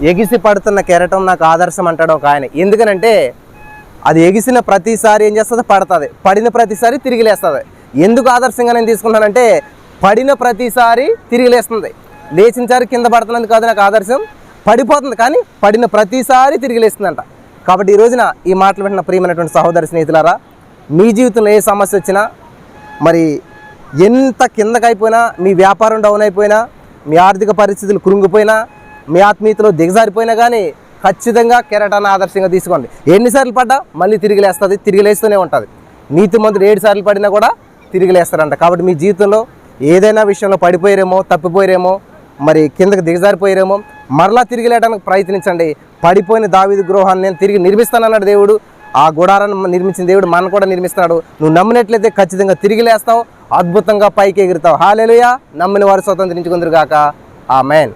ఎగిసి పడుతున్న కెరటం నాకు ఆదర్శం అంటాడు ఒక ఆయన. ఎందుకనంటే అది ఎగిసిన ప్రతిసారి ఏం చేస్తుంది, పడుతుంది, పడిన ప్రతిసారి తిరిగి లేస్తుంది. ఎందుకు ఆదర్శంగా నేను తీసుకున్నానంటే పడిన ప్రతిసారి తిరిగి లేస్తుంది. లేచినసారి కింద పడుతున్నది కాదు నాకు ఆదర్శం, పడిపోతుంది కానీ పడిన ప్రతిసారి తిరిగి లేస్తుందంట. కాబట్టి ఈ రోజున ఈ మాటలు వింటున్న ప్రియమైనటువంటి సహోదరి స్నేహితులారా, మీ జీవితంలో ఏ సమస్య వచ్చినా, మరి ఎంత కిందకైపోయినా, మీ వ్యాపారం డౌన్ అయిపోయినా, మీ ఆర్థిక పరిస్థితులు కృంగిపోయినా, మీ ఆత్మీయతలో దిగజారిపోయినా కానీ ఖచ్చితంగా కెరటాన్ని ఆదర్శంగా తీసుకోండి. ఎన్నిసార్లు పడ్డా మళ్ళీ తిరిగి లేస్తుంది, తిరిగి లేస్తూనే ఉంటుంది. నీతిమంతుడు 7 సార్లు పడినా కూడా తిరిగి లేస్తారంట. కాబట్టి మీ జీవితంలో ఏదైనా విషయంలో పడిపోయారేమో, తప్పిపోయారేమో, మరి కిందకి దిగజారిపోయారేమో, మరలా తిరిగి లేయడానికి ప్రయత్నించండి. పడిపోయిన దావీదు గృహాన్ని నేను తిరిగి నిర్మిస్తానన్నాడు దేవుడు. ఆ గుడారాన్ని నిర్మించిన దేవుడు మనం కూడా నిర్మిస్తాడు. నువ్వు నమ్మినట్లయితే ఖచ్చితంగా తిరిగి లేస్తావు, అద్భుతంగా పైకి ఎగురుతావు. హల్లెలూయా. నమ్మిన వారు స్వతంత్రించుకుందురు గాక. ఆమేన్.